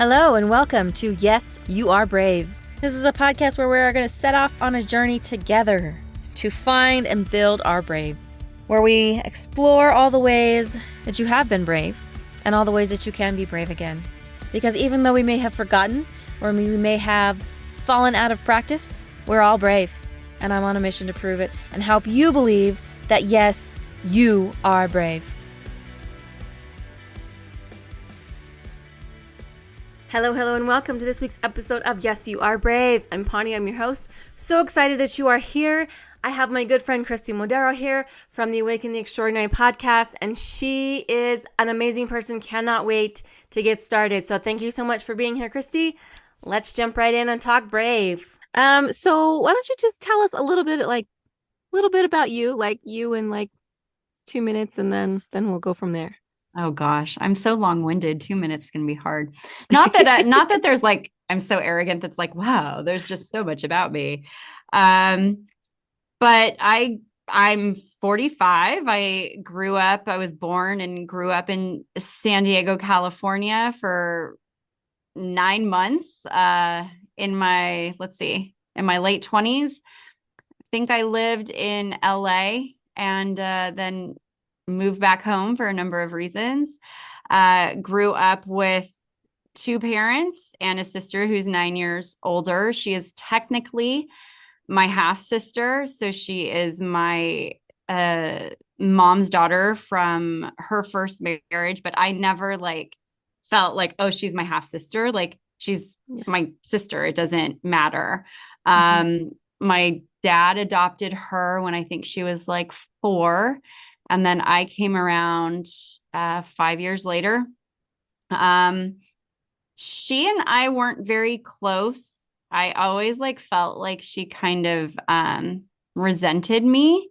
Hello and welcome to Yes, You Are Brave. This is a podcast where we are going to set off on a journey together to find and build our brave, where we explore all the ways that you have been brave and all the ways that you can be brave again. Because even though we may have forgotten or we may have fallen out of practice, we're all brave. And I'm on a mission to prove it and help you believe that yes, you are brave. Hello, and welcome to this week's episode of Yes, You Are Brave. I'm Pawnee, I'm your host. So excited that you are here. I have my good friend Kristi Modero here from the Awaken the Extraordinary podcast, and she is an amazing person. Cannot wait to get started. So thank you so much for being here, Kristi. Let's jump right in and talk brave. So why don't you just tell us a little bit about you in 2 minutes, and then we'll go from there. Oh gosh, I'm so long-winded. 2 minutes can be hard. Not that there's I'm so arrogant that's wow, there's just so much about me. But I'm 45. I was born and grew up in San Diego, California for 9 months, in my late 20s. I think I lived in LA and then moved back home for a number of reasons. Grew up with 2 parents and a sister who's 9 years older. She is technically my half sister. So she is my mom's daughter from her first marriage, but I never felt oh, she's my half sister. She's my sister. It doesn't matter. My dad adopted her when I think she was 4. And then I came around 5 years later. She and I weren't very close. I always felt she kind of resented me.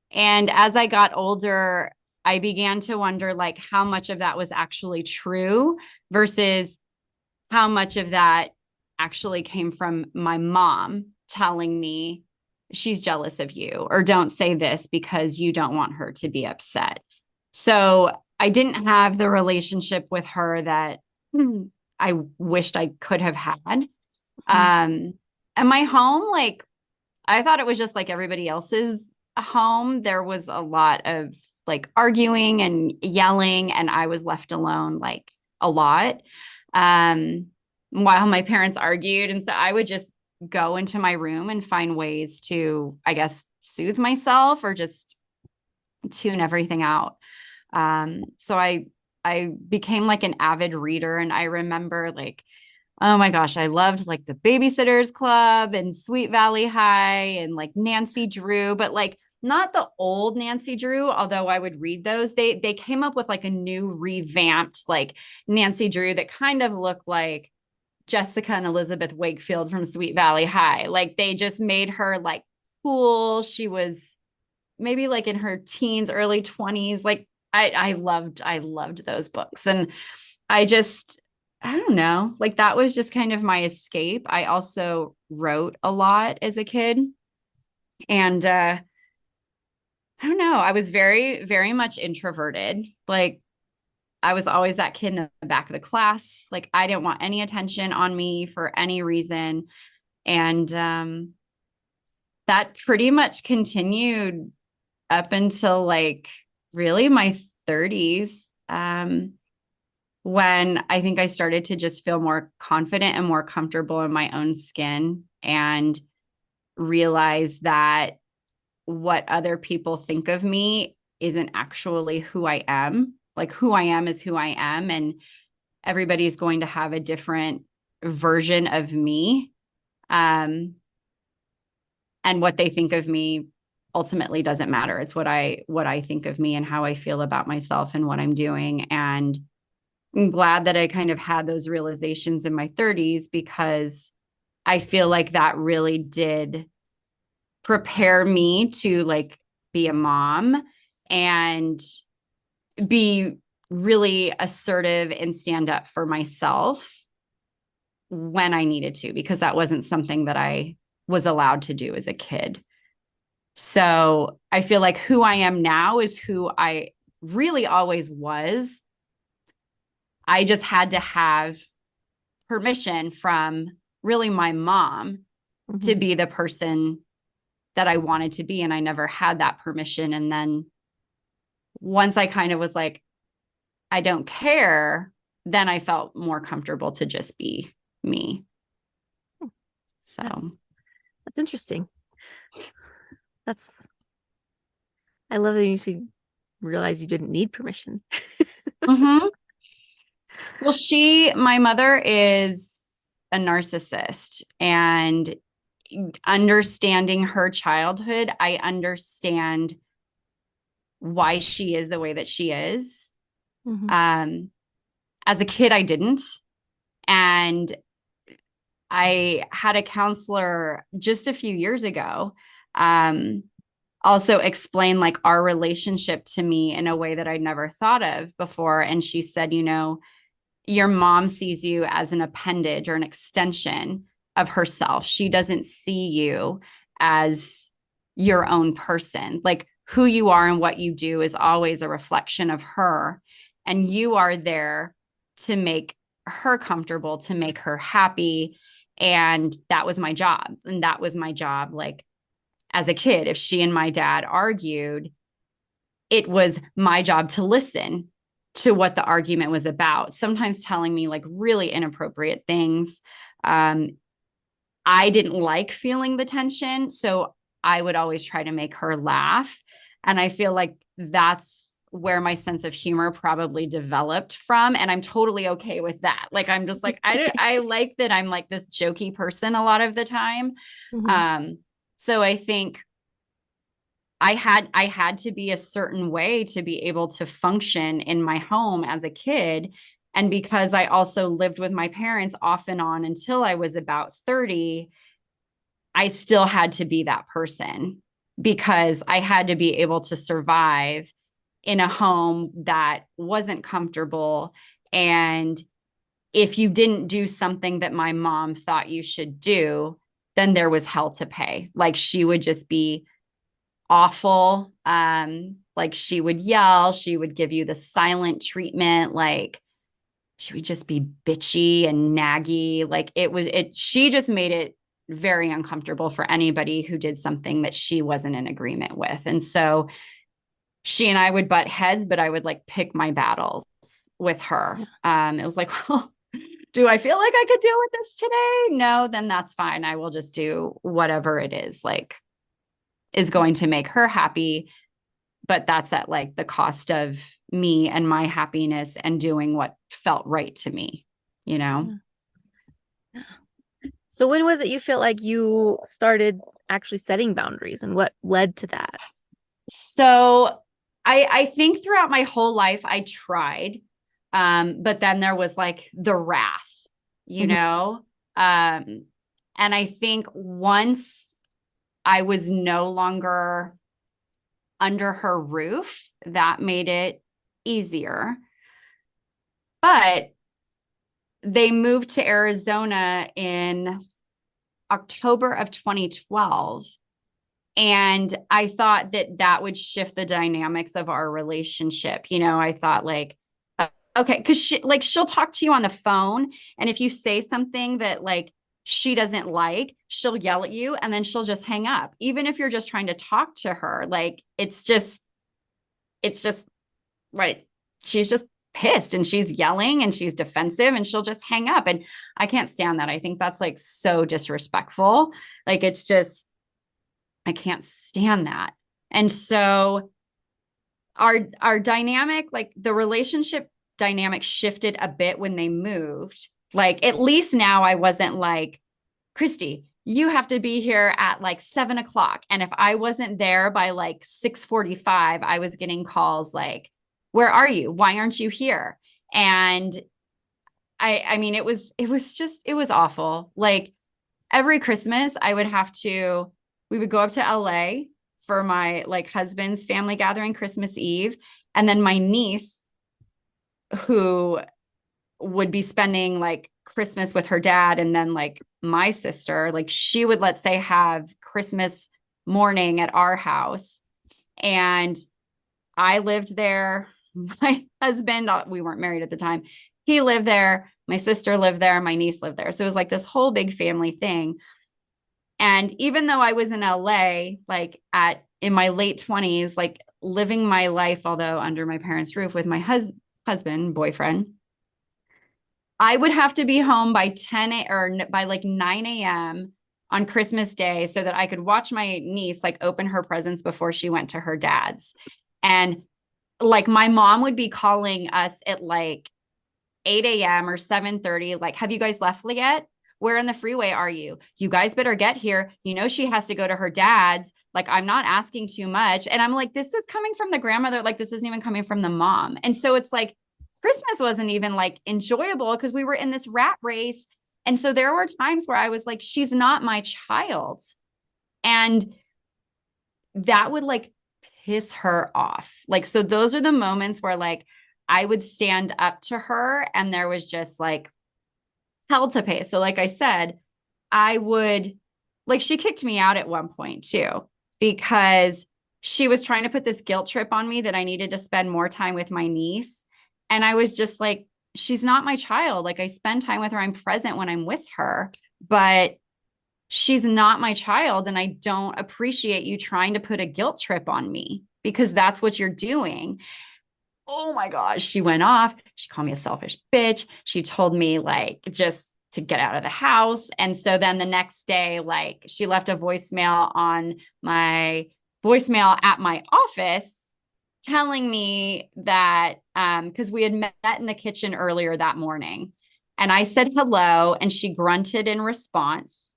And as I got older, I began to wonder how much of that was actually true versus how much of that actually came from my mom telling me, she's jealous of you, or don't say this because you don't want her to be upset. So I didn't have the relationship with her that I wished I could have had. And my home, I thought it was just like everybody else's home. There was a lot of arguing and yelling, and I was left alone a lot while my parents argued. And so I would just go into my room and find ways to, I guess, soothe myself or just tune everything out. So I became an avid reader, and I remember oh my gosh, I loved the Babysitters Club and Sweet Valley High and Nancy Drew, but not the old Nancy Drew, although I would read those. They came up with a new revamped Nancy Drew that kind of looked like Jessica and Elizabeth Wakefield from Sweet Valley High. They just made her cool. She was maybe in her teens, early 20s. I loved those books. And I don't know, that was just kind of my escape. I also wrote a lot as a kid. And I don't know, I was very, very much introverted. I was always that kid in the back of the class. I didn't want any attention on me for any reason. And that pretty much continued up until really my 30s, when I think I started to just feel more confident and more comfortable in my own skin and realize that what other people think of me isn't actually who I am. Who I am is who I am, and everybody's going to have a different version of me. And what they think of me ultimately doesn't matter. It's what I think of me and how I feel about myself and what I'm doing. And I'm glad that I kind of had those realizations in my 30s, because I feel that really did prepare me to be a mom and be really assertive and stand up for myself when I needed to, because that wasn't something that I was allowed to do as a kid. So I feel who I am now is who I really always was. I just had to have permission from really my mom to be the person that I wanted to be. And I never had that permission. And then once I kind of was like, I don't care, then I felt more comfortable to just be me. So that's interesting. I love that you realize you didn't need permission. mm-hmm. Well, my mother is a narcissist, and understanding her childhood, I understand why she is the way that she is. As a kid, I didn't. And I had a counselor just a few years ago also explain like our relationship to me in a way that I'd never thought of before. And she said, your mom sees you as an appendage or an extension of herself. She doesn't see you as your own person. Like who you are and what you do is always a reflection of her. And you are there to make her comfortable, to make her happy. And that was my job. And that was my job. Like as a kid, if she and my dad argued, it was my job to listen to what the argument was about, sometimes telling me like really inappropriate things. I didn't like feeling the tension, so I would always try to make her laugh. And I feel like that's where my sense of humor probably developed from. And I'm totally okay with that. Like, I'm just like, I like that I'm like this jokey person a lot of the time. So I think I had to be a certain way to be able to function in my home as a kid. And because I also lived with my parents off and on until I was about 30, I still had to be that person because I had to be able to survive in a home that wasn't comfortable. And if you didn't do something that my mom thought you should do, then there was hell to pay. Like she would just be awful. Like she would yell, she would give you the silent treatment. Like she would just be bitchy and naggy. Like she just made it very uncomfortable for anybody who did something that she wasn't in agreement with. And so she and I would butt heads, but I would like pick my battles with her. It was like, well, do I feel like I could deal with this today? No, then that's fine. I will just do whatever it is. Like, is going to make her happy, but that's at like the cost of me and my happiness and doing what felt right to me, So when was it you felt like you started actually setting boundaries, and what led to that? So I think throughout my whole life I tried, but then there was like the wrath, and I think once I was no longer under her roof, that made it easier. But they moved to Arizona in October of 2012. And I thought that would shift the dynamics of our relationship. I thought like, okay, because she'll talk to you on the phone. And if you say something that like she doesn't like, she'll yell at you and then she'll just hang up. Even if you're just trying to talk to her, like it's just right. She's just pissed and she's yelling and she's defensive and she'll just hang up. And I can't stand that. I think that's like so disrespectful. Like it's just, I can't stand that. And so our dynamic, like the relationship dynamic shifted a bit when they moved. Like, at least now I wasn't like, Kristi, you have to be here at like 7:00. And if I wasn't there by like 6:45, I was getting calls like, where are you? Why aren't you here? And I mean, it was awful. Like every Christmas we would go up to LA for my like husband's family gathering Christmas Eve. And then my niece, who would be spending like Christmas with her dad, and then like my sister, like she would, let's say, have Christmas morning at our house. And I lived there. My husband, we weren't married at the time. he lived there, my sister lived there, my niece lived there. So it was like this whole big family thing. And even though I was in LA, like in my late 20s, like living my life, although under my parents' roof with my husband, boyfriend, I would have to be home by or by like 9 a.m. on Christmas Day so that I could watch my niece like open her presents before she went to her dad's. And like my mom would be calling us at like 8 a.m. or 7:30, like, have you guys left yet? Where in the freeway are you? You guys better get here. You know, she has to go to her dad's. Like, I'm not asking too much. And I'm like, this is coming from the grandmother. Like, this isn't even coming from the mom. And so it's like, Christmas wasn't even like enjoyable because we were in this rat race. And so there were times where I was like, she's not my child. And that would like piss her off. Like, so those are the moments where like I would stand up to her and there was just like hell to pay. So like I said, I would like, she kicked me out at one point too, because she was trying to put this guilt trip on me that I needed to spend more time with my niece. And I was just like, she's not my child. Like I spend time with her. I'm present when I'm with her, but she's not my child. And I don't appreciate you trying to put a guilt trip on me because that's what you're doing. Oh my gosh, she went off. She called me a selfish bitch. She told me like just to get out of the house. And so then the next day, like she left a voicemail on my voicemail at my office telling me that because we had met in the kitchen earlier that morning. And I said hello, and she grunted in response.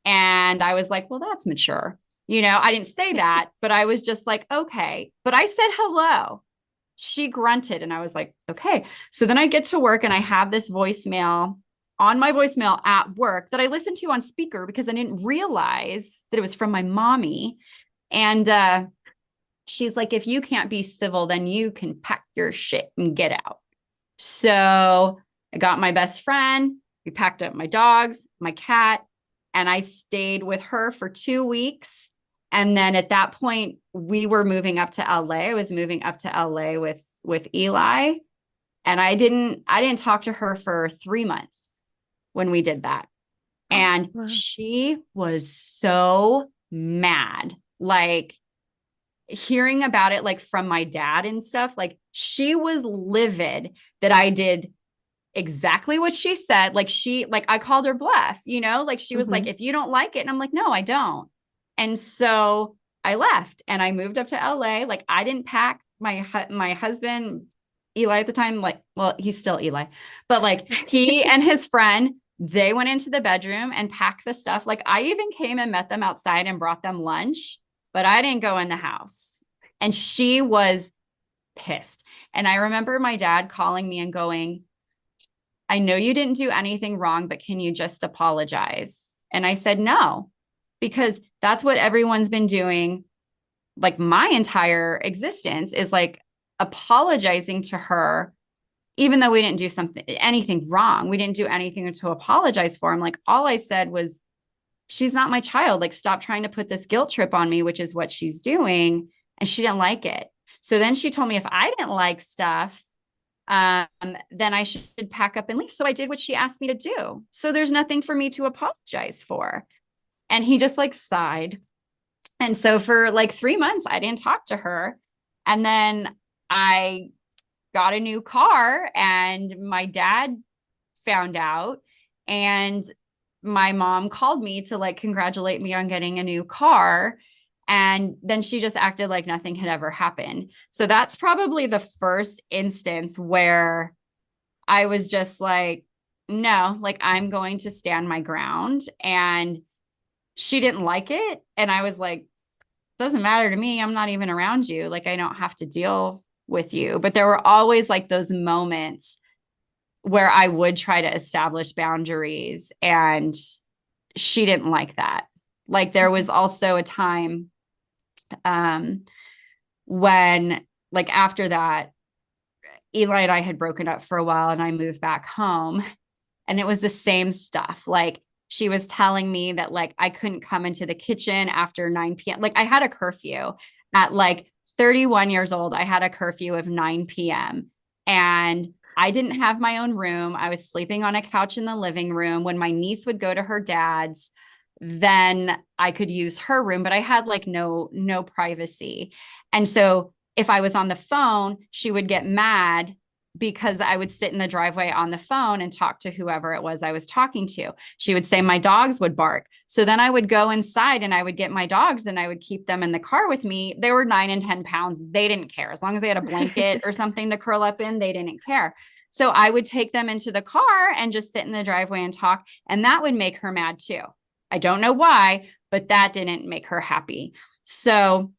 And I was like, well, that's mature. You know, I didn't say that, but I was just like, okay. But I said hello. She grunted, and I was like, okay. So then I get to work and I have this voicemail on my voicemail at work that I listened to on speaker because I didn't realize that it was from my mommy. And she's like, if you can't be civil, then you can pack your shit and get out. So I got my best friend. We packed up my dogs, my cat, and I stayed with her for 2 weeks. And then at that point, we were moving up to LA. I was moving up to LA with Eli. And I didn't talk to her for 3 months when we did that. And Wow. she was so mad. Like hearing about it, like from my dad and stuff, like she was livid that I did exactly what she said. Like I called her bluff, you know, like she was like, if you don't like it. And I'm like, no, I don't. And so I left and I moved up to LA. Like I didn't pack my husband, Eli at the time, like, well, he's still Eli, but like he and his friend, they went into the bedroom and packed the stuff. Like I even came and met them outside and brought them lunch, but I didn't go in the house. And she was pissed. And I remember my dad calling me and going, I know you didn't do anything wrong, but can you just apologize? And I said, no, because that's what everyone's been doing. Like my entire existence is like apologizing to her, even though we didn't do anything wrong. We didn't do anything to apologize for. I'm like, all I said was, she's not my child. Like, stop trying to put this guilt trip on me, which is what she's doing. And she didn't like it. So then she told me if I didn't like stuff, then I should pack up and leave. So I did what she asked me to do. So there's nothing for me to apologize for. And he just like sighed. And so for like 3 months, I didn't talk to her. And then I got a new car and my dad found out, and my mom called me to like congratulate me on getting a new car. And then she just acted like nothing had ever happened. So that's probably the first instance where I was just like, no, like I'm going to stand my ground. And she didn't like it. And I was like, doesn't matter to me. I'm not even around you. Like, I don't have to deal with you. But there were always like those moments where I would try to establish boundaries, and she didn't like that. Like there was also a time when like after that, Eli and I had broken up for a while and I moved back home, and it was the same stuff. Like she was telling me that like I couldn't come into the kitchen after 9 p.m. Like I had a curfew at like 31 years old. I had a curfew of 9 p.m. And I didn't have my own room. I was sleeping on a couch in the living room. When my niece would go to her dad's, then I could use her room, but I had like no privacy. And so if I was on the phone, she would get mad because I would sit in the driveway on the phone and talk to whoever it was I was talking to. She would say my dogs would bark. So then I would go inside and I would get my dogs and I would keep them in the car with me. They were 9 and 10 pounds. They didn't care. As long as they had a blanket or something to curl up in, they didn't care. So I would take them into the car and just sit in the driveway and talk. And that would make her mad too. I don't know why, but that didn't make her happy. So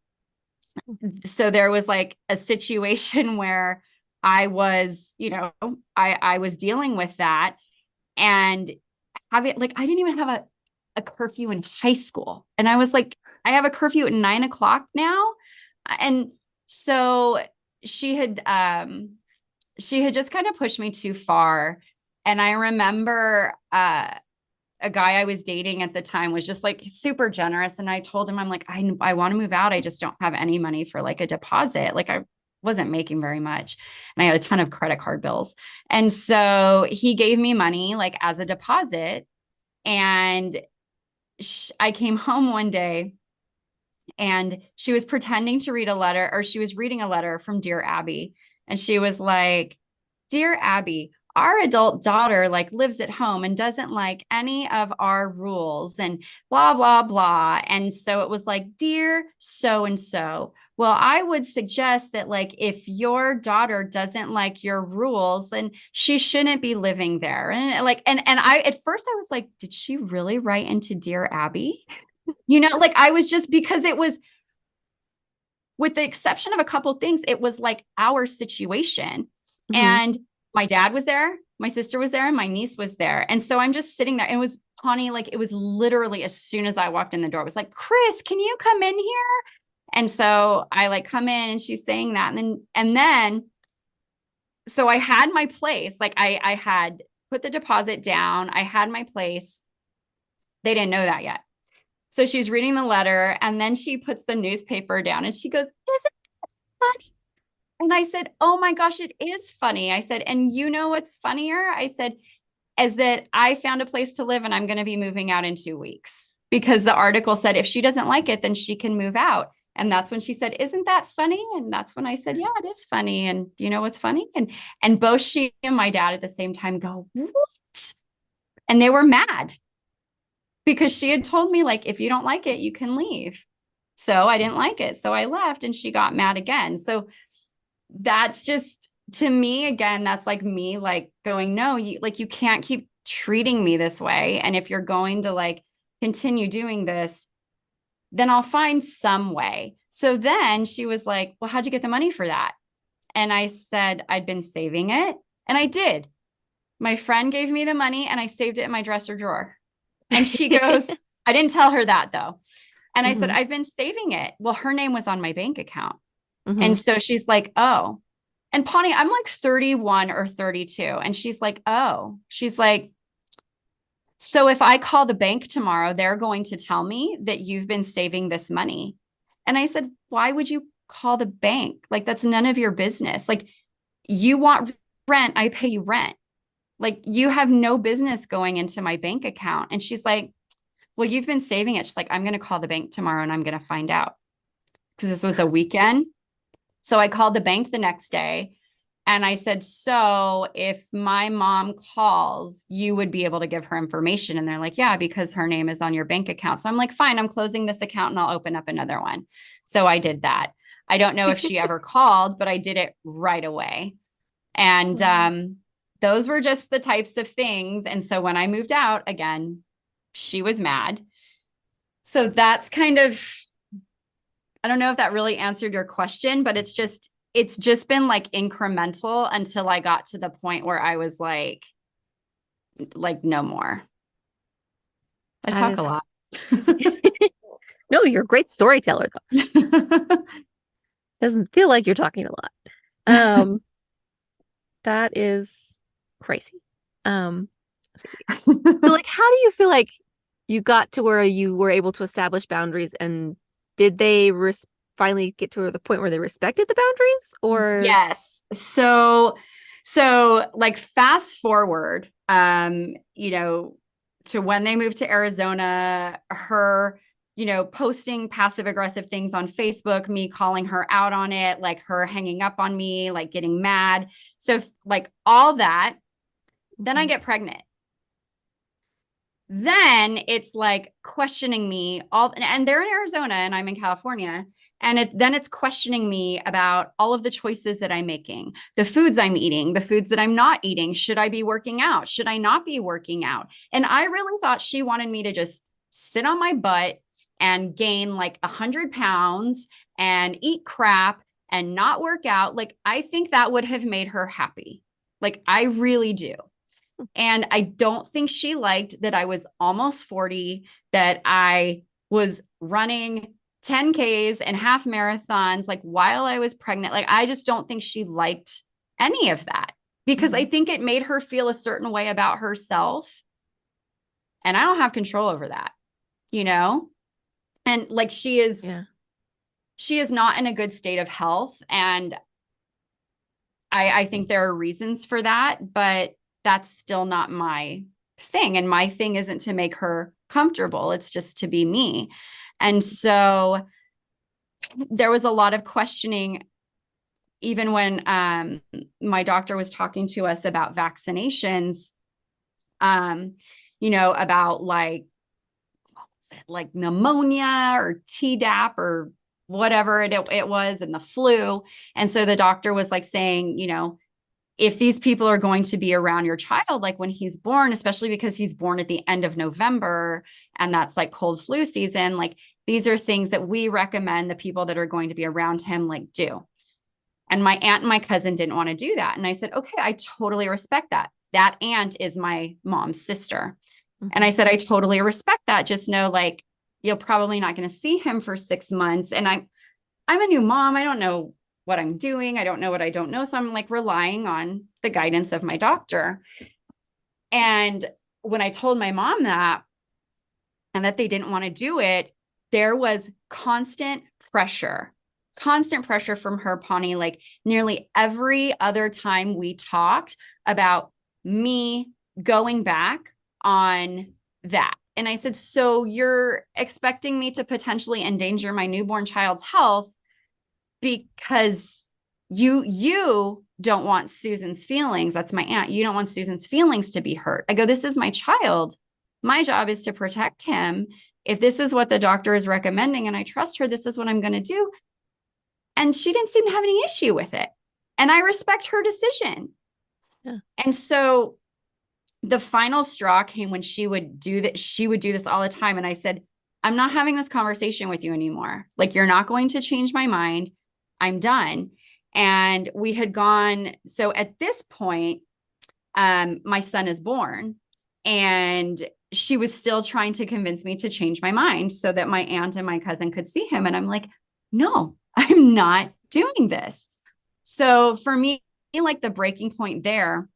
there was like a situation where I was, I was dealing with that and having like, I didn't even have a curfew in high school. And I was like, I have a curfew at 9 o'clock now. And so she had just kind of pushed me too far. And I remember, a guy I was dating at the time was just like super generous. And I told him, I'm like, I want to move out. I just don't have any money for like a deposit. Like I wasn't making very much. And I had a ton of credit card bills. And so he gave me money like as a deposit. And I came home one day and she was pretending to read a letter, or she was reading a letter from Dear Abby. And she was like, Dear Abby, our adult daughter like lives at home and doesn't like any of our rules and blah, blah, blah. And so it was like, dear so-and-so, well, I would suggest that like, if your daughter doesn't like your rules, then she shouldn't be living there. And like, and I, at first I was like, did she really write into Dear Abby? Like I was just, because it was, with the exception of a couple things, it was like our situation. Mm-hmm. And my dad was there, my sister was there, and my niece was there. And so I'm just sitting there. And it was Tawny, like it was literally as soon as I walked in the door, it was like, Chris, can you come in here? And so I like come in and she's saying that. And then, so I had my place, like I had put the deposit down. I had my place. They didn't know that yet. So she's reading the letter and then she puts the newspaper down and she goes, isn't it funny? And I said, oh my gosh, it is funny. I said, and you know what's funnier? I said, is that I found a place to live and I'm going to be moving out in 2 weeks, because the article said if she doesn't like it, then she can move out. And that's when she said, isn't that funny? And that's when I said, yeah, it is funny. And you know what's funny? And both she and my dad at the same time go, what? And they were mad because she had told me, like, if you don't like it, you can leave. So I didn't like it. So I left and she got mad again. So that's just, to me, again, that's like me like going, no, you can't keep treating me this way. And if you're going to like continue doing this, then I'll find some way. So then she was like, well, how'd you get the money for that? And I said, I'd been saving it. And I did. My friend gave me the money and I saved it in my dresser drawer. And she goes, I didn't tell her that though. And I said, I've been saving it. Well, her name was on my bank account. And so she's like, oh, and Pawnee, I'm like 31 or 32. And she's like, oh, she's like, so if I call the bank tomorrow, they're going to tell me that you've been saving this money. And I said, why would you call the bank? Like, that's none of your business. Like, you want rent, I pay you rent. Like, you have no business going into my bank account. And she's like, well, you've been saving it. She's like, I'm going to call the bank tomorrow and I'm going to find out. Because this was a weekend. So I called the bank the next day and I said, so if my mom calls, you would be able to give her information. And they're like, yeah, because her name is on your bank account. So I'm like, fine, I'm closing this account and I'll open up another one. So I did that. I don't know if she ever called, but I did it right away. And those were just the types of things. And so when I moved out again, she was mad. So that's kind of, I don't know if that really answered your question, but it's just been like incremental until I got to the point where I was like no more. I talk a lot. No, you're a great storyteller though. Doesn't feel like you're talking a lot. That is crazy. So like, how do you feel like you got to where you were able to establish boundaries, and did they finally get to the point where they respected the boundaries? Or yes. So So like fast forward, to when they moved to Arizona, her, posting passive aggressive things on Facebook, me calling her out on it, like her hanging up on me, like getting mad. So like all that, then I get pregnant. Then it's like questioning me and they're in Arizona and I'm in California. And then it's questioning me about all of the choices that I'm making, the foods I'm eating, the foods that I'm not eating. Should I be working out? Should I not be working out? And I really thought she wanted me to just sit on my butt and gain like 100 pounds and eat crap and not work out. Like, I think that would have made her happy. Like, I really do. And I don't think she liked that I was almost 40, that I was running 10Ks and half marathons, like while I was pregnant. Like, I just don't think she liked any of that because I think it made her feel a certain way about herself. And I don't have control over that, And like she is not in a good state of health. And I think there are reasons for that, but that's still not my thing. And my thing isn't to make her comfortable. It's just to be me. And so there was a lot of questioning, even when my doctor was talking to us about vaccinations, about like, what was it, like pneumonia or Tdap or whatever it was, and the flu. And so the doctor was like saying, if these people are going to be around your child, like when he's born, especially because he's born at the end of November, and that's like cold flu season, like these are things that we recommend the people that are going to be around him, like do. And my aunt and my cousin didn't want to do that. And I said, okay, I totally respect that. That aunt is my mom's sister. And I said, I totally respect that. Just know, like, you're probably not going to see him for 6 months. And I'm a new mom. I don't know what I'm doing. I don't know what I don't know. So I'm like relying on the guidance of my doctor. And when I told my mom that, and that they didn't want to do it, there was constant pressure from her, Pawnee, like nearly every other time we talked about me going back on that. And I said, so you're expecting me to potentially endanger my newborn child's health because you don't want Susan's feelings. That's my aunt. You don't want Susan's feelings to be hurt. I go, this is my child. My job is to protect him. If this is what the doctor is recommending and I trust her, this is what I'm going to do. And she didn't seem to have any issue with it. And I respect her decision. Yeah. And so the final straw came when she would do that. She would do this all the time. And I said, I'm not having this conversation with you anymore. Like, you're not going to change my mind. I'm done. And we had gone. So at this point, my son is born, and she was still trying to convince me to change my mind so that my aunt and my cousin could see him. And I'm like, no, I'm not doing this. So for me, like the breaking point there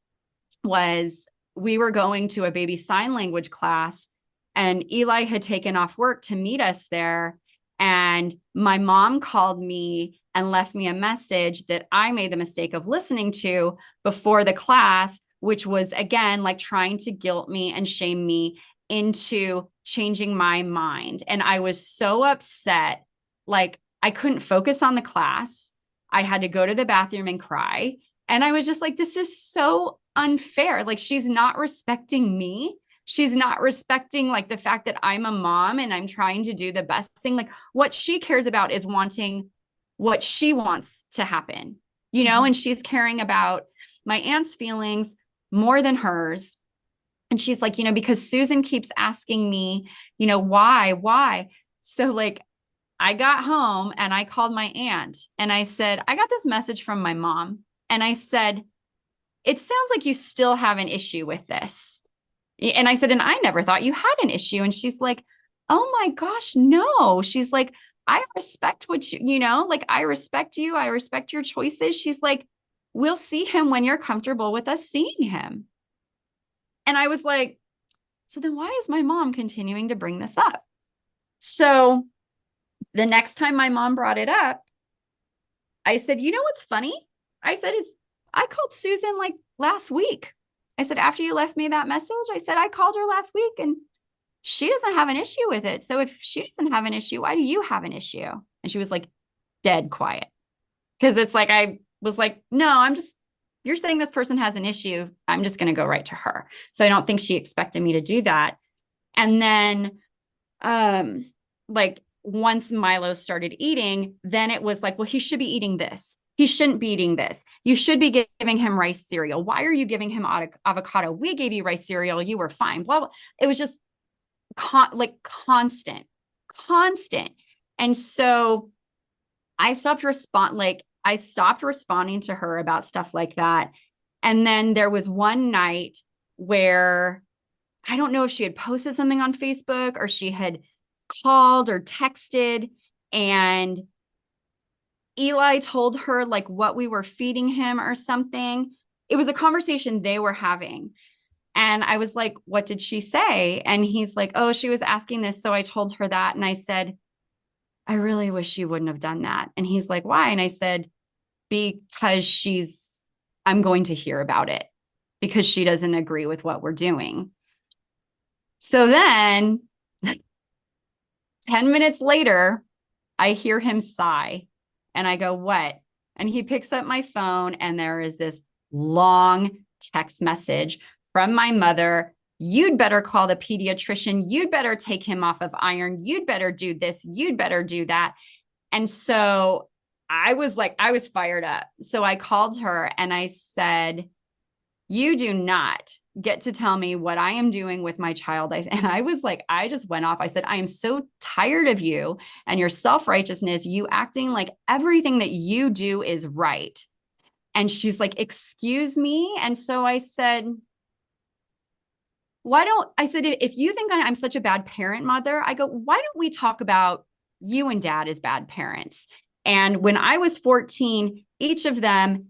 was we were going to a baby sign language class, and Eli had taken off work to meet us there. And my mom called me and left me a message that I made the mistake of listening to before the class, which was, again, like trying to guilt me and shame me into changing my mind. And I was so upset. Like, I couldn't focus on the class. I had to go to the bathroom and cry. And I was just like, this is so unfair. Like, she's not respecting me. She's not respecting like the fact that I'm a mom and I'm trying to do the best thing. Like, what she cares about is wanting what she wants to happen, and she's caring about my aunt's feelings more than hers. And she's like, because Susan keeps asking me, why? So like, I got home and I called my aunt and I said, I got this message from my mom. And I said, it sounds like you still have an issue with this. And I said, and I never thought you had an issue. And she's like, oh my gosh, no. She's like, I respect what like, I respect you. I respect your choices. She's like, we'll see him when you're comfortable with us seeing him. And I was like, so then why is my mom continuing to bring this up? So the next time my mom brought it up, I said, what's funny? I said, is I called Susan like last week. I said, after you left me that message, I said, I called her last week and she doesn't have an issue with it. So if she doesn't have an issue, why do you have an issue? And she was like dead quiet. Cause it's like, I was like, no, you're saying this person has an issue. I'm just going to go right to her. So I don't think she expected me to do that. And then, like once Milo started eating, then it was like, well, he should be eating this. He shouldn't be eating this. You should be giving him rice cereal. Why are you giving him avocado? We gave you rice cereal. You were fine. Blah, blah. It was just constant. And so I stopped responding to her about stuff like that. And then there was one night where I don't know if she had posted something on Facebook or she had called or texted, and Eli told her like what we were feeding him or something. It was a conversation they were having. And I was like, what did she say? And he's like, oh, she was asking this. So I told her that. And I said, I really wish you wouldn't have done that. And he's like, why? And I said, because I'm going to hear about it because she doesn't agree with what we're doing. So then 10 minutes later, I hear him sigh and I go, what? And he picks up my phone and there is this long text message from my mother. You'd better call the pediatrician. You'd better take him off of iron. You'd better do this. You'd better do that. And so I was fired up. So I called her and I said, you do not get to tell me what I am doing with my child. I just went off. I said, I am so tired of you and your self-righteousness, you acting like everything that you do is right. And she's like, excuse me. And so I said, if you think I'm such a bad parent, mother, I go, why don't we talk about you and dad as bad parents? And when I was 14, each of them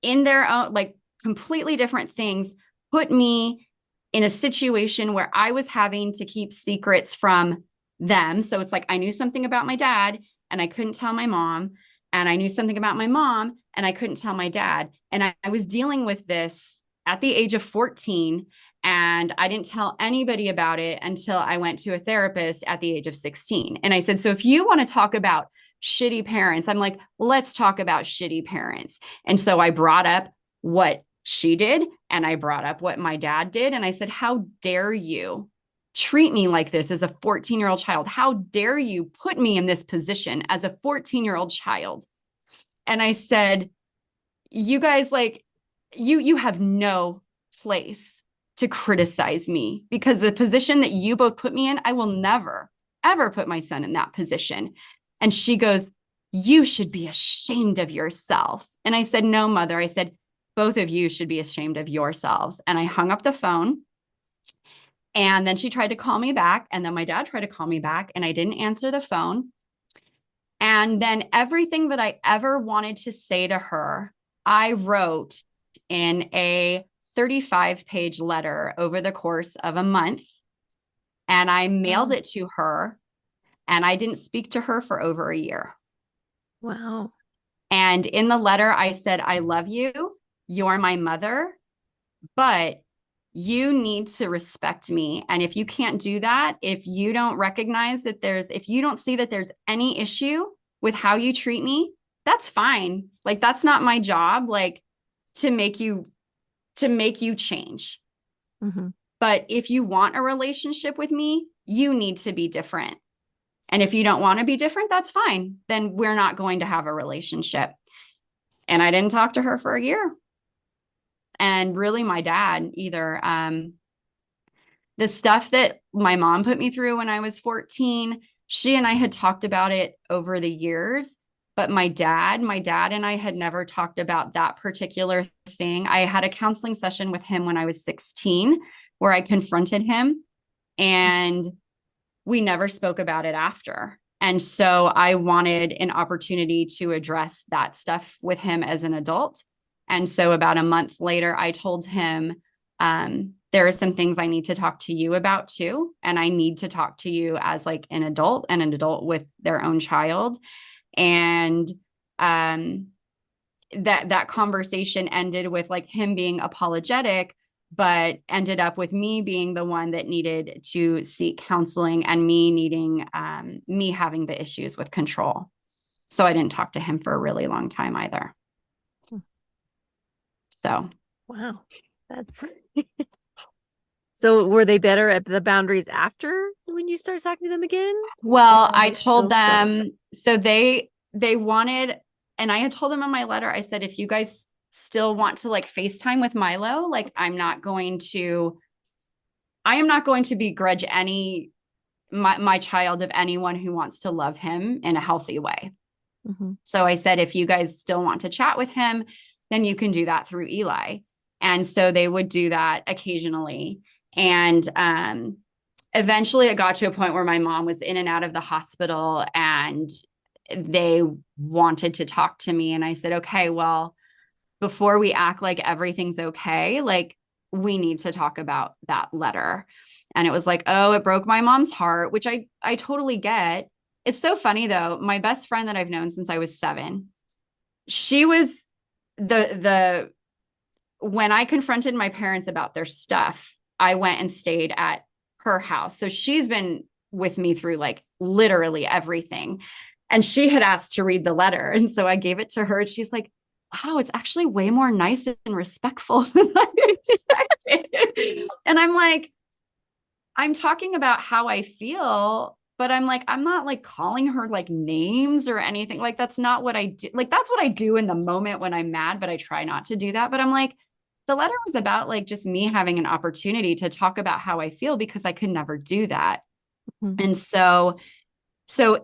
in their own, like completely different things, put me in a situation where I was having to keep secrets from them. So it's like, I knew something about my dad and I couldn't tell my mom. And I knew something about my mom and I couldn't tell my dad. And I was dealing with this at the age of 14. And I didn't tell anybody about it until I went to a therapist at the age of 16. And I said, so if you want to talk about shitty parents, I'm like, let's talk about shitty parents. And so I brought up what she did and I brought up what my dad did. And I said, how dare you treat me like this as a 14-year-old child? How dare you put me in this position as a 14-year-old child? And I said, you guys, like, you have no place to criticize me because the position that you both put me in, I will never, ever put my son in that position. And she goes, you should be ashamed of yourself. And I said, no, mother. I said, both of you should be ashamed of yourselves. And I hung up the phone. And then she tried to call me back. And then my dad tried to call me back and I didn't answer the phone. And then everything that I ever wanted to say to her, I wrote in a 35-page letter over the course of a month. And I mailed it to her. And I didn't speak to her for over a year. Wow. And in the letter, I said, I love you. You're my mother, but you need to respect me. And if you can't do that, if you don't recognize that if you don't see that there's any issue with how you treat me, that's fine. Like, that's not my job, like, to make you change. Mm-hmm. But if you want a relationship with me, you need to be different. And if you don't want to be different, that's fine. Then we're not going to have a relationship. And I didn't talk to her for a year. And really my dad either. The stuff that my mom put me through when I was 14, she and I had talked about it over the years. But my dad and I had never talked about that particular thing. I had a counseling session with him when I was 16 where I confronted him and we never spoke about it after. And so I wanted an opportunity to address that stuff with him as an adult. And so about a month later, I told him, there are some things I need to talk to you about too. And I need to talk to you as like an adult and an adult with their own child. And that conversation ended with like him being apologetic, but ended up with me being the one that needed to seek counseling and me needing me having the issues with control. So I didn't talk to him for a really long time either. So wow, that's so were they better at the boundaries after when you started talking to them again? well, I told them, so they wanted, and I had told them in my letter, I said, if you guys still want to like FaceTime with Milo, like I am not going to begrudge my child of anyone who wants to love him in a healthy way. Mm-hmm. So I said, if you guys still want to chat with him, then you can do that through Eli. And so they would do that occasionally. And eventually it got to a point where my mom was in and out of the hospital and they wanted to talk to me. And I said, okay, well, before we act like everything's okay, like we need to talk about that letter. And it was like, oh, it broke my mom's heart, which I totally get. It's so funny though. My best friend that I've known since I was 7, she was when I confronted my parents about their stuff, I went and stayed at her house. So she's been with me through like literally everything. And she had asked to read the letter. And so I gave it to her. And she's like, wow, it's actually way more nice and respectful than I expected. And I'm like, I'm talking about how I feel, but I'm like, I'm not like calling her like names or anything. Like, that's not what I do. Like, that's what I do in the moment when I'm mad, but I try not to do that. But I'm like, the letter was about like just me having an opportunity to talk about how I feel because I could never do that. Mm-hmm. And so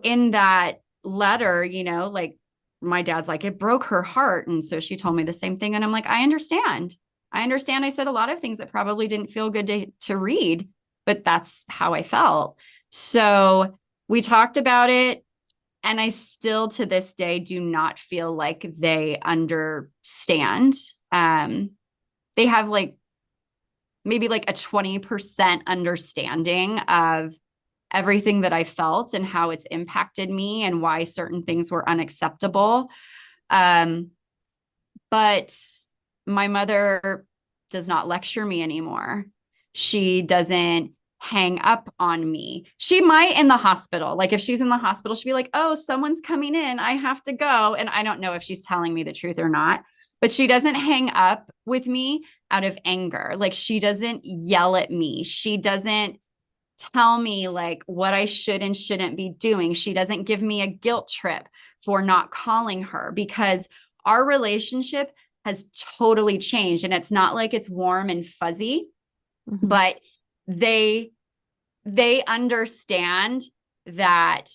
in that letter, you know, like my dad's like, it broke her heart. And so she told me the same thing. And I'm like, I understand. I said a lot of things that probably didn't feel good to read, but that's how I felt. So we talked about it. And I still to this day do not feel like they understand. They have like maybe like a 20% understanding of everything that I felt and how it's impacted me and why certain things were unacceptable. But my mother does not lecture me anymore. She doesn't hang up on me. She might in the hospital. Like if she's in the hospital, she'd be like, oh, someone's coming in. I have to go. And I don't know if she's telling me the truth or not, but she doesn't hang up with me out of anger. Like she doesn't yell at me. She doesn't tell me like what I should and shouldn't be doing. She doesn't give me a guilt trip for not calling her because our relationship has totally changed. And it's not like it's warm and fuzzy, mm-hmm. but they understand that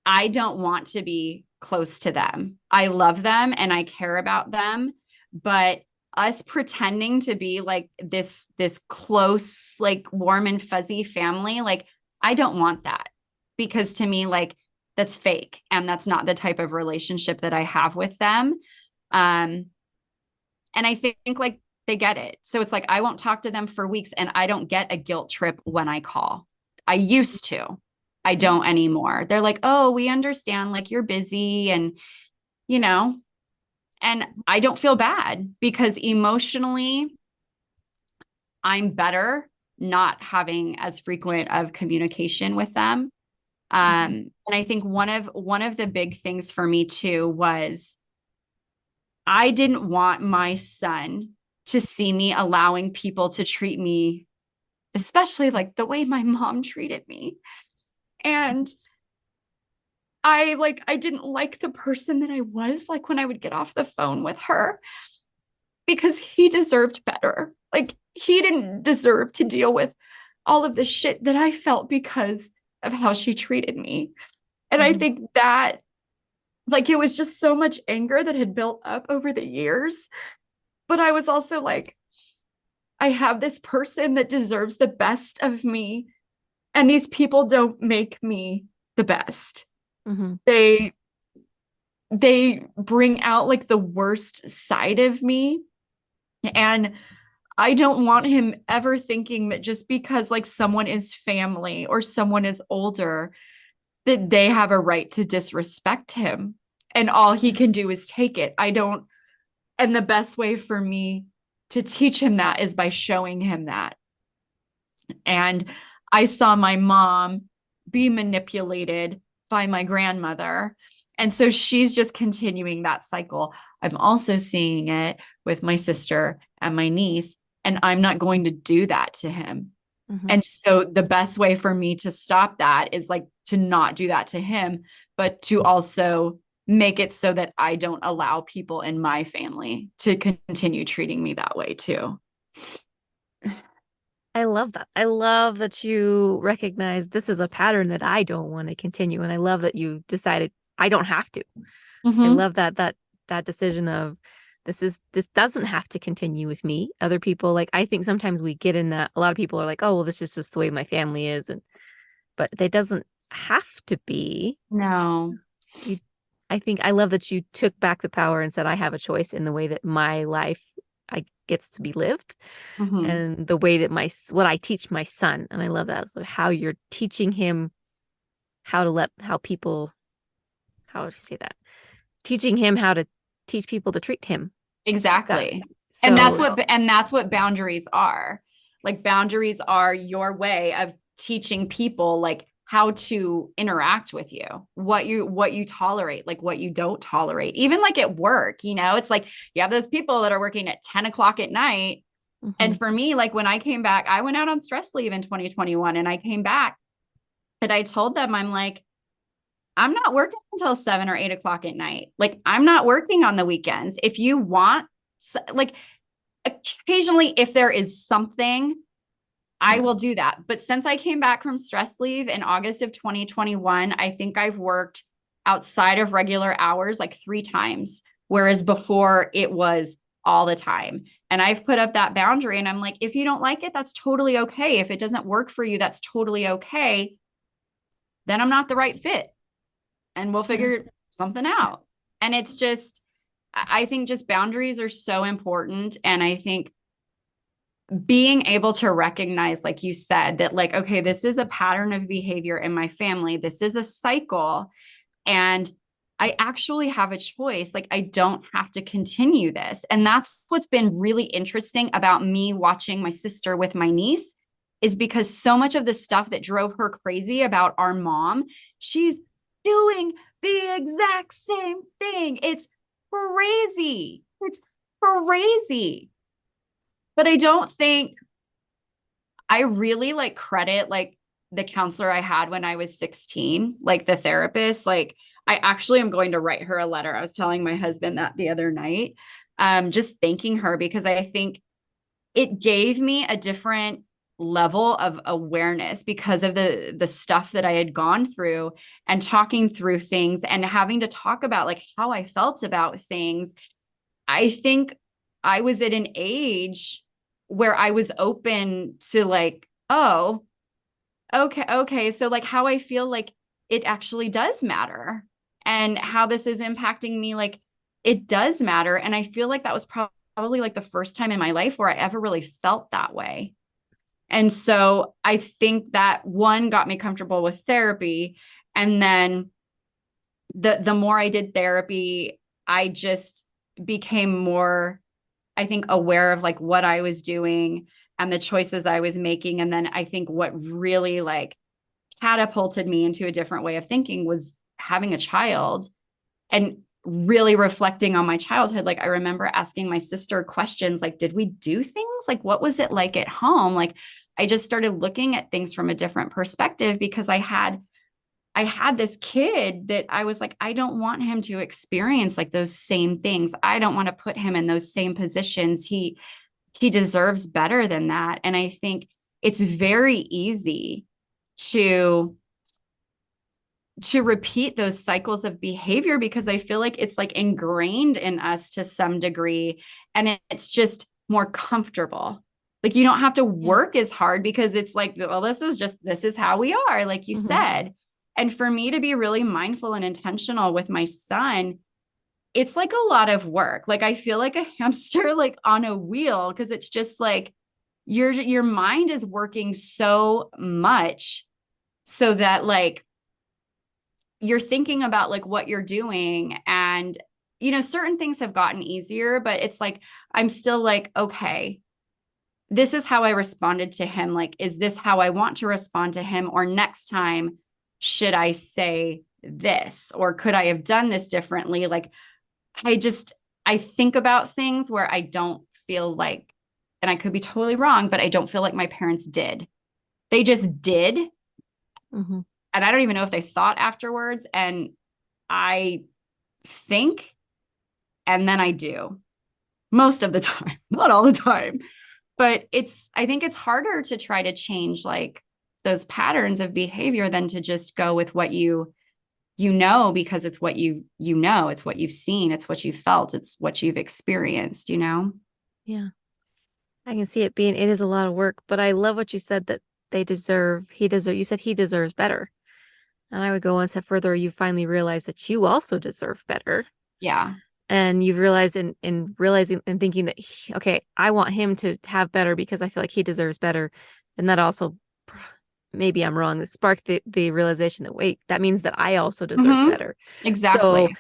I don't want to be close to them. I love them and I care about them, but us pretending to be like this close, like warm and fuzzy family, like I don't want that because to me, like that's fake. And that's not the type of relationship that I have with them. And I think like they get it. So it's like, I won't talk to them for weeks and I don't get a guilt trip when I call. I used to, I don't anymore. They're like, oh, we understand, like you're busy and, you know, and I don't feel bad because emotionally I'm not having as frequent of communication with them. And I think one of the big things for me too was I didn't want my son to see me allowing people to treat me, especially like the way my mom treated me. And I didn't like the person that I was like when I would get off the phone with her because he deserved better. Like he didn't deserve to deal with all of the shit that I felt because of how she treated me. And I think that like, it was just so much anger that had built up over the years. But I was also like, I have this person that deserves the best of me. And these people don't make me the best. Mm-hmm. They bring out like the worst side of me. And I don't want him ever thinking that just because like someone is family or someone is older, that they have a right to disrespect him. and all he can do is take it. And the best way for me to teach him that is by showing him that. And I saw my mom be manipulated by my grandmother. And so she's just continuing that cycle. I'm also seeing it with my sister and my niece, and I'm not going to do that to him. Mm-hmm. And so the best way for me to stop that is like to not do that to him, but to also make it so that I don't allow people in my family to continue treating me that way too. I love that. I love that you recognize this is a pattern that I don't want to continue. And I love that you decided I don't have to. I Mm-hmm. love that decision of this doesn't have to continue with me. Other people, like, I think sometimes we get in that, a lot of people are like, oh, well, this is just the way my family is. But it doesn't have to be. No. You I think I love that you took back the power and said, I have a choice in the way that my life I gets to be lived, Mm-hmm. and the way that what I teach my son. And I love that. So how you're teaching him how to say that? Teaching him how to teach people to treat him. That Exactly. so And that's what boundaries are. Like boundaries are your way of teaching people like how to interact with you, what you tolerate, like what you don't tolerate. Even like at work, it's like you have those people that are working at 10 o'clock at night. And mhm. for me, like when I came back, I went out on stress leave in 2021 and I came back and I told them, I'm like, I'm not working until 7 or 8 o'clock at night. Like, I'm not working on the weekends. If you want, like, occasionally, if there is something, I Yeah. will do that. But since I came back from stress leave in August of 2021, I think I've worked outside of regular hours like 3 times, whereas before it was all the time. And I've put up that boundary and I'm like, if you don't like it, that's totally okay. If it doesn't work for you, that's totally okay. Then I'm not the right fit and we'll Yeah. figure something out. And it's just, I think just boundaries are so important. And I think being able to recognize, like you said, that like, okay, this is a pattern of behavior in my family, this is a cycle. And I actually have a choice. Like, I don't have to continue this. And that's what's been really interesting about me watching my sister with my niece, is because so much of the stuff that drove her crazy about our mom, she's doing the exact same thing. It's crazy. It's crazy. But I don't think I really like credit like the counselor I had when I was 16, like the therapist. Like, I actually am going to write her a letter. I was telling my husband that the other night, just thanking her because I think it gave me a different level of awareness because of the stuff that I had gone through and talking through things and having to talk about like how I felt about things. I think I was at an age where I was open to like, oh, okay. So like how I feel like it actually does matter and how this is impacting me, like it does matter. And I feel like that was probably like the first time in my life where I ever really felt that way. And so I think that one got me comfortable with therapy. And then the more I did therapy, I just became more, I think, aware of like what I was doing and the choices I was making. And then I think what really like catapulted me into a different way of thinking was having a child and really reflecting on my childhood. Like, I remember asking my sister questions like, did we do things? Like, what was it like at home? Like, I just started looking at things from a different perspective because I had this kid that I was like, I don't want him to experience like those same things. I don't want to put him in those same positions. He deserves better than that. And I think it's very easy to repeat those cycles of behavior because I feel like it's like ingrained in us to some degree and it's just more comfortable. Like, you don't have to Yeah. work as hard because it's like, well, this is how we are, like you Mm-hmm. said. And for me to be really mindful and intentional with my son, it's like a lot of work. Like, I feel like a hamster like on a wheel because it's just like your mind is working so much so that like you're thinking about like what you're doing, and certain things have gotten easier, but it's like I'm still like, okay, this is how I responded to him. Like, is this how I want to respond to him? Or next time, should I say this? Or could I have done this differently? Like, I think about things where I don't feel like, and I could be totally wrong, but I don't feel like my parents did. They just did. Mm-hmm. And I don't even know if they thought afterwards. And I think, and then I do most of the time, not all the time. But I think it's harder to try to change like those patterns of behavior than to just go with what because it's what it's what you've seen, it's what you've felt, it's what you've experienced. Yeah. I can see it is a lot of work, but I love what you said that you said he deserves better. And I would go one step further. You finally realize that you also deserve better. Yeah. And you've realized in realizing and thinking that, okay, I want him to have better because I feel like he deserves better. And that also, maybe I'm wrong, that sparked the realization that, wait, that means that I also deserve Mm-hmm. better. Exactly. So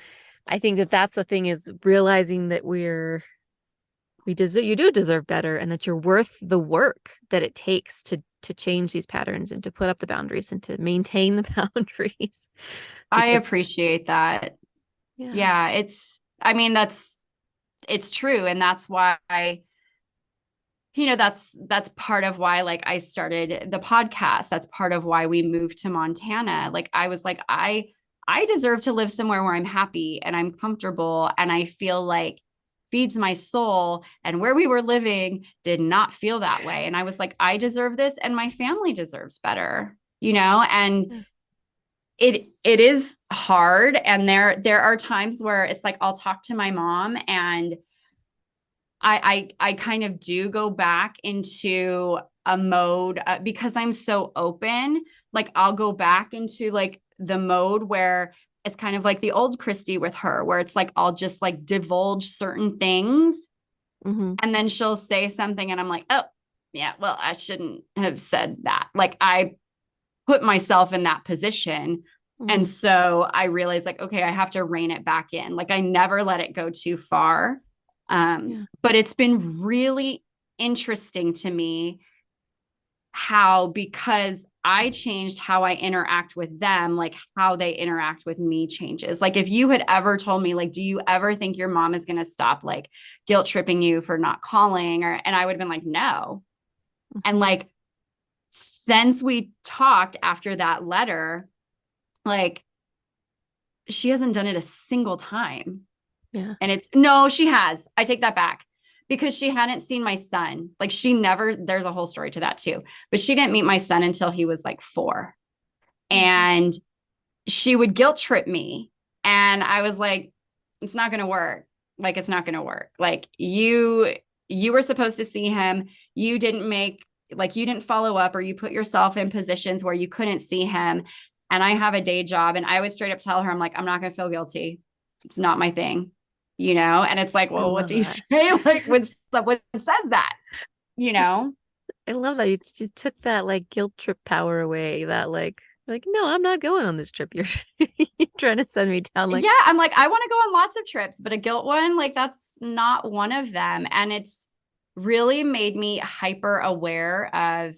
I think that that's the thing, is realizing that you do deserve better, and that you're worth the work that it takes to change these patterns and to put up the boundaries and to maintain the boundaries. I Because appreciate that. yeah. Yeah, it's true. And that's why that's part of why like I started the podcast. That's part of why we moved to Montana. Like I was like, I deserve to live somewhere where I'm happy and I'm comfortable and I feel like feeds my soul. And where we were living did not feel that way. And I was like, I deserve this and my family deserves better. And Yeah. it is hard. And there are times where it's like I'll talk to my mom and I kind of do go back into a mode because I'm so open. Like I'll go back into like the mode where it's kind of like the old Kristi with her, where it's like I'll just like divulge certain things, Mm-hmm. and then she'll say something and I'm like, oh, yeah, well, I shouldn't have said that. Like I put myself in that position. Mm-hmm. And so I realized like, okay, I have to rein it back in. Like I never let it go too far. Yeah. But it's been really interesting to me how, because I changed how I interact with them, like how they interact with me changes. Like if you had ever told me, like, do you ever think your mom is going to stop like guilt tripping you for not calling? And I would have been like, no. And Mm-hmm. like, since we talked after that letter, like she hasn't done it a single time. Yeah. And no, she has. I take that back, because she hadn't seen my son. Like there's a whole story to that too, but she didn't meet my son until he was like 4. Mm-hmm. And she would guilt trip me. And I was like, it's not going to work. Like, it's not going to work. Like you were supposed to see him. You didn't follow up, or you put yourself in positions where you couldn't see him. And I have a day job. And I would straight up tell her, I'm like, I'm not going to feel guilty. It's not my thing. And it's like, I well, what love do you that. say? Like when someone says that, you know? I love that you just took that like guilt trip power away. That like no, I'm not going on this trip. You're you're trying to send me down like Yeah. I'm like, I want to go on lots of trips, but a guilt one, like that's not one of them. And it's really made me hyper aware of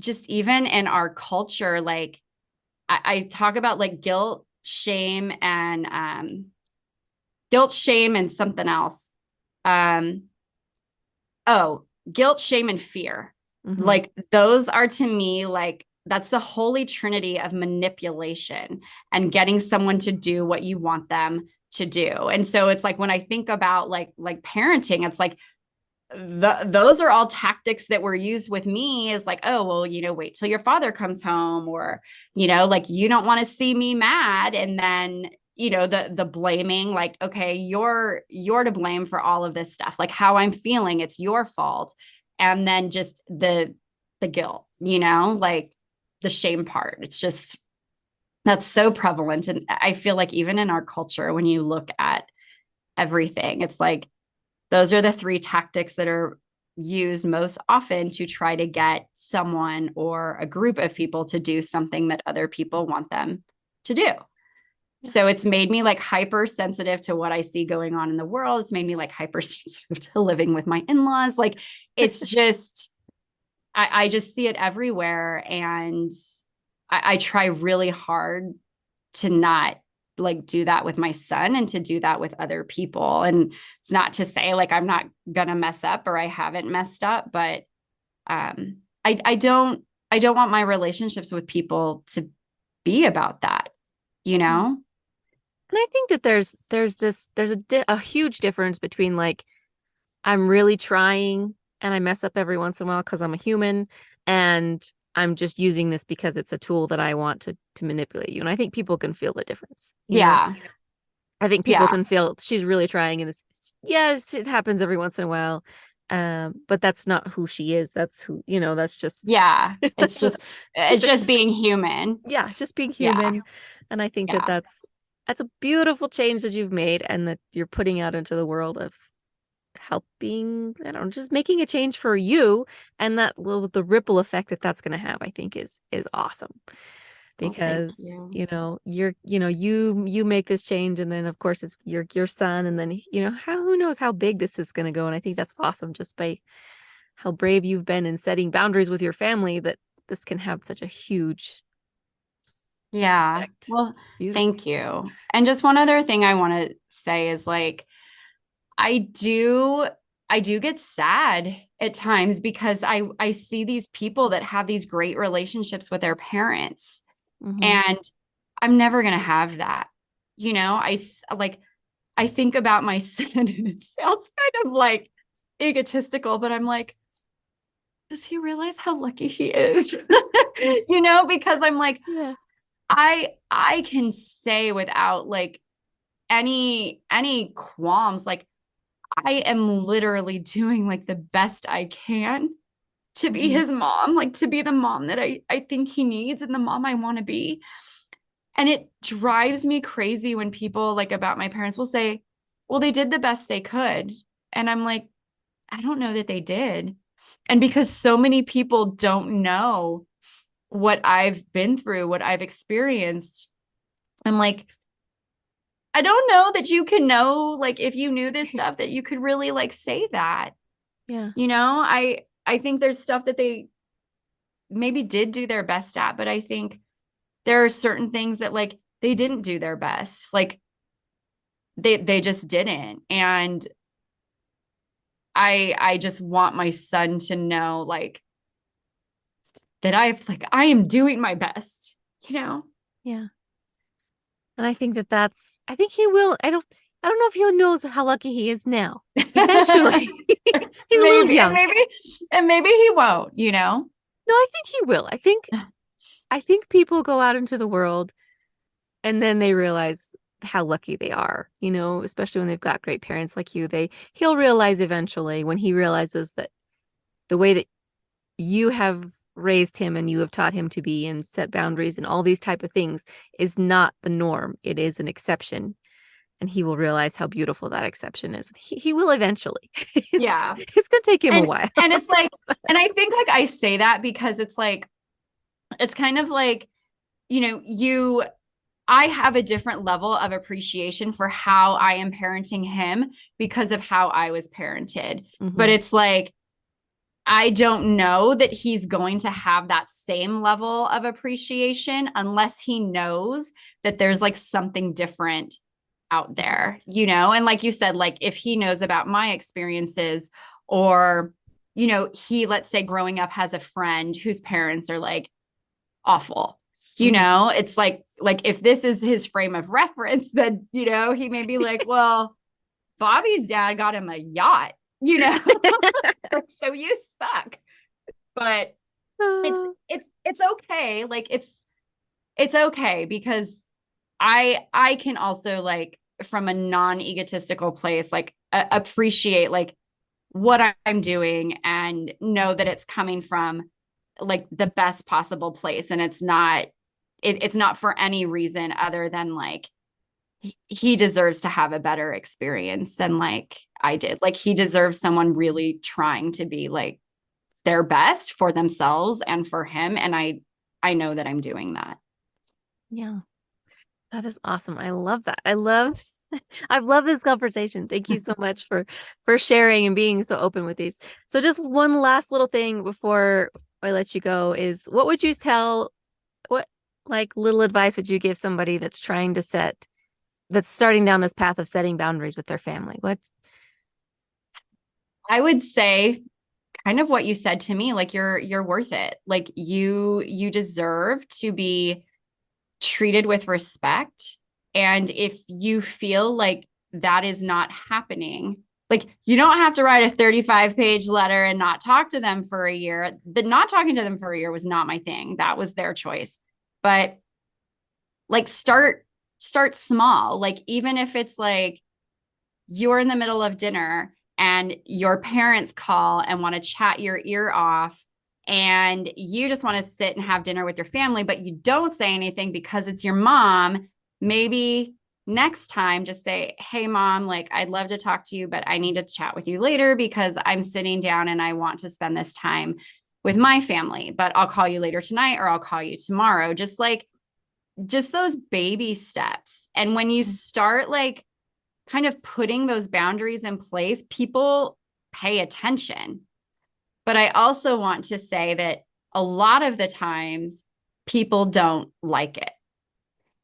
just even in our culture. Like I talk about like guilt, shame, and something else. Um, oh, guilt, shame, and fear. mm-hmm. Like those are to me like that's the holy trinity of manipulation and getting someone to do what you want them to do. And so it's like when I think about like parenting, it's like those are all tactics that were used with me, is like, oh, well, wait till your father comes home, or, like you don't want to see me mad. And then, the blaming, like, okay, you're to blame for all of this stuff, like how I'm feeling, it's your fault. And then just the guilt, like the shame part. It's just that's so prevalent. And I feel like even in our culture, when you look at everything, it's like those are the 3 tactics that are used most often to try to get someone or a group of people to do something that other people want them to do. Yeah. So it's made me like hypersensitive to what I see going on in the world. It's made me like hypersensitive to living with my in-laws. Like it's just, I just see it everywhere. And I try really hard to not like do that with my son and to do that with other people. And it's not to say like I'm not gonna mess up or I haven't messed up, but I don't want my relationships with people to be about that, you Yeah. know? And I think that there's a huge difference between like I'm really trying and I mess up every once in a while because I'm a human, and I'm just using this because it's a tool that I want to manipulate you. And I think people can feel the difference, you know? Yeah. I think people Yeah. can feel she's really trying, and this, yes, it happens every once in a while. But that's not who she is. That's who, that's just Yeah. that's It's just a, just being human. yeah, just being Yeah. human. And I think that Yeah. that's a beautiful change that you've made and that you're putting out into the world of helping, I don't know, just making a change for you, and that little the ripple effect that that's going to have, I think is awesome. Well, thank Because you. you make this change, and then of course it's your son, and then who knows how big this is going to go. And I think that's awesome, just by how brave you've been in setting boundaries with your family, that this can have such a huge Yeah. effect. Well, Beautiful. thank you. And just one other thing I want to say is like, I do I do get sad at times because I see these people that have these great relationships with their parents, Hmm. and I'm never going to have that. Like I think about my son and it sounds kind of like egotistical, but I'm like, does he realize how lucky he is? Because I'm like, Yeah. I can say without like any qualms, like I am literally doing like the best I can to be Hmm. his mom, like to be the mom that I think he needs and the mom I want to be. And it drives me crazy when people like about my parents will say, well, they did the best they could. And I'm like, I don't know that they did. And because so many people don't know what I've been through, what I've experienced, I'm like, I don't know that you can know, like, if you knew this stuff, that you could really like say that. Yeah. I think there's stuff that they maybe did do their best at, but I think there are certain things that like they didn't do their best. Like they just didn't. And I just want my son to know like that I am doing my best, you know? Yeah. And I think I think he will. I don't know if he knows how lucky he is now. Eventually, he's a little Maybe, young. and maybe he won't, you know? No, I think he will. I think people go out into the world and then they realize how lucky they are, especially when they've got great parents like you. He'll realize eventually, when he realizes that the way that you have raised him and you have taught him to be and set boundaries and all these type of things is not the norm. It is an exception. And he will realize how beautiful that exception is. He will eventually. Yeah. It's going to take him a And while. and it's like, and I think like I say that because it's like, it's kind of like, you I have a different level of appreciation for how I am parenting him because of how I was parented. But Hmm. it's like, I don't know that he's going to have that same level of appreciation unless he knows that there's like something different out there, And like you said, like if he knows about my experiences, or, he, let's say, growing up has a friend whose parents are like awful, Hmm. it's like if this is his frame of reference, then, he may be like, well, Bobby's dad got him a yacht, so you suck. But it's Uh, it's okay. Like it's okay because I can also like from a non-egotistical place like appreciate like what I'm doing and know that it's coming from like the best possible place, and it's not for any reason other than like he deserves to have a better experience than like I did. Like he deserves someone really trying to be like their best for themselves and for him, and I know that I'm doing that. yeah. That is awesome. I love that. I've loved this conversation. Thank you so much for sharing and being so open with these. So just one last little thing before I let you go is what would you tell what like little advice would you give somebody that's starting down this path of setting boundaries with their family? What's I would say kind of what you said to me, like you're worth it. Like you deserve to be treated with respect. And if you feel like that is not happening, like you don't have to write a 35-page letter and not talk to them for a year. The not talking to them for a year was not my thing. That was their choice. But like start small. Like even if it's like you're in the middle of dinner and your parents call and want to chat your ear off and you just want to sit and have dinner with your family, but you don't say anything because it's your mom, maybe next time just say, hey, mom, like I'd love to talk to you, but I need to chat with you later because I'm sitting down and I want to spend this time with my family, but I'll call you later tonight or I'll call you tomorrow. Just those baby steps. And when you start like kind of putting those boundaries in place, people pay attention. But I also want to say that a lot of the times people don't like it.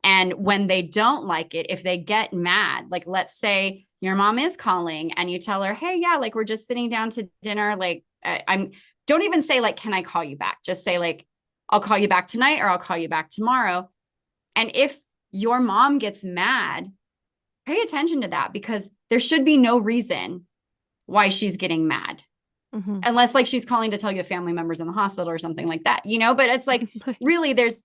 And when they don't like it, if they get mad, like let's say your mom is calling and you tell her, hey, yeah, like we're just sitting down to dinner. Like I'm, don't even say like, can I call you back? Just say like, I'll call you back tonight or I'll call you back tomorrow. And if your mom gets mad, pay attention to that because there should be no reason why she's getting mad. mm-hmm. Unless like she's calling to tell you a family member's in the hospital or something like that, you know, but it's like really there's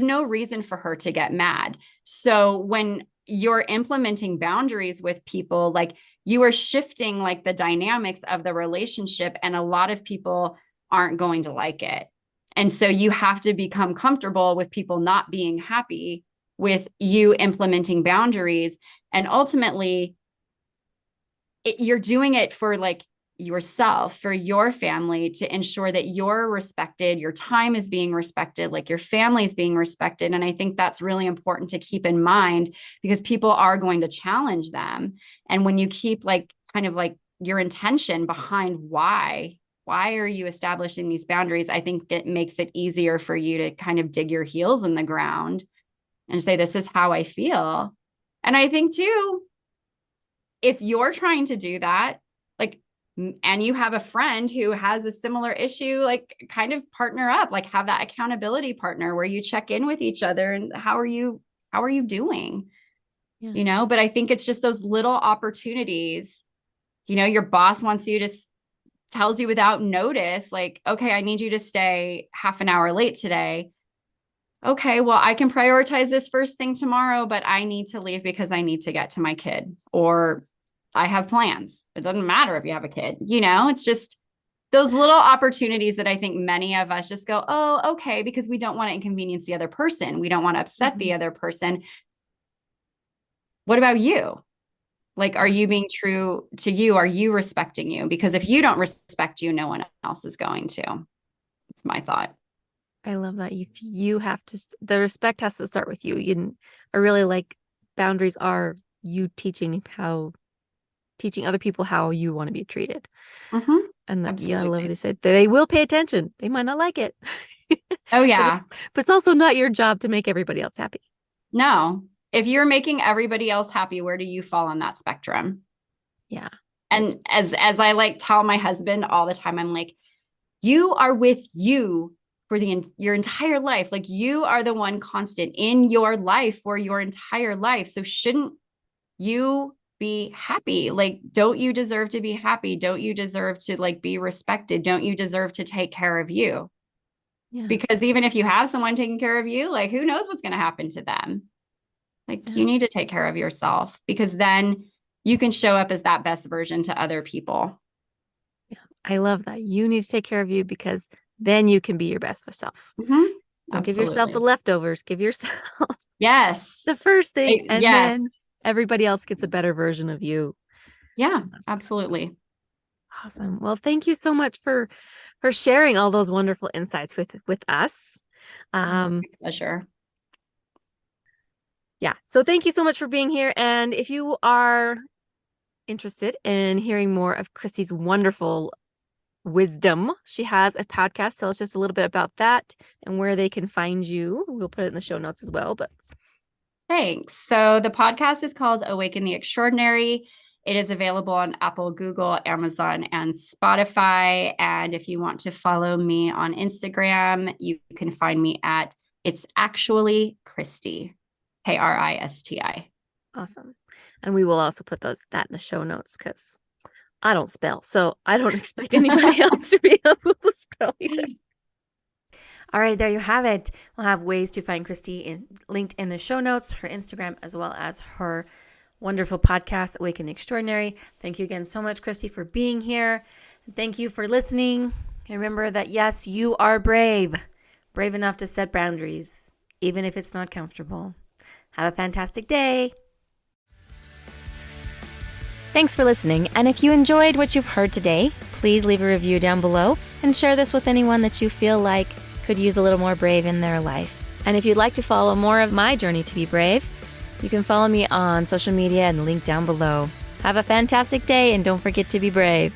no reason for her to get mad. So when you're implementing boundaries with people, like you are shifting like the dynamics of the relationship and a lot of people aren't going to like it. And so you have to become comfortable with people not being happy with you implementing boundaries. And ultimately, you're doing it for like yourself, for your family, to ensure that you're respected, your time is being respected, like your family is being respected. And I think that's really important to keep in mind because people are going to challenge them. And when you keep like kind of like your intention behind why are you establishing these boundaries, I think it makes it easier for you to kind of dig your heels in the ground and say, this is how I feel. And I think too, if you're trying to do that, like, and you have a friend who has a similar issue, like kind of partner up, like have that accountability partner where you check in with each other and how are you doing? Yeah. You know, but I think it's just those little opportunities, you know, your boss wants you to tells you without notice, like, okay, I need you to stay half an hour late today. Okay, well, I can prioritize this first thing tomorrow, but I need to leave because I need to get to my kid or I have plans. It doesn't matter if you have a kid, you know, it's just those little opportunities that I think many of us just go, oh, okay, because we don't want to inconvenience the other person. We don't want to upset the other person. What about you? Like, are you being true to you? Are you respecting you? Because if you don't respect you, no one else is going to. It's my thought. I love that. You have to, the respect has to start with you. I really like boundaries are you teaching other people how you want to be treated. Mm-hmm. And that, yeah, I love Absolutely. what they said. They will pay attention. They might not like it. Oh, yeah. But it's also not your job to make everybody else happy. No. If you're making everybody else happy, where do you fall on that spectrum? Yeah. And as I like tell my husband all the time, I'm like, you are with you for your entire life. Like you are the one constant in your life for your entire life. So shouldn't you be happy? Like, don't you deserve to be happy? Don't you deserve to like be respected? Don't you deserve to take care of you? Yeah. Because even if you have someone taking care of you, like who knows what's going to happen to them? Like you need to take care of yourself because then you can show up as that best version to other people. Yeah. I love that. You need to take care of you because then you can be your best self. Mm-hmm. Don't give yourself the leftovers. Give yourself Yes. the first thing. And Yes. then everybody else gets a better version of you. Yeah, absolutely. Awesome. Well, thank you so much for sharing all those wonderful insights with us. My pleasure. Yeah. So thank you so much for being here. And if you are interested in hearing more of Kristi's wonderful wisdom, she has a podcast. Tell us just a little bit about that and where they can find you. We'll put it in the show notes as well. But Thanks. So the podcast is called Awaken the Extraordinary. It is available on Apple, Google, Amazon, and Spotify. And if you want to follow me on Instagram, you can find me at It's Actually Kristi, Kristi. awesome. And we will also put that in the show notes because I don't spell. So I don't expect anybody else to be able to spell either. All right, there you have it. We'll have ways to find Kristi linked in the show notes, her Instagram, as well as her wonderful podcast, Awaken the Extraordinary. Thank you again so much, Kristi, for being here. Thank you for listening. And remember that, yes, you are brave enough to set boundaries, even if it's not comfortable. Have a fantastic day. Thanks for listening. And if you enjoyed what you've heard today, please leave a review down below and share this with anyone that you feel like could use a little more brave in their life. And if you'd like to follow more of my journey to be brave, you can follow me on social media and the link down below. Have a fantastic day and don't forget to be brave.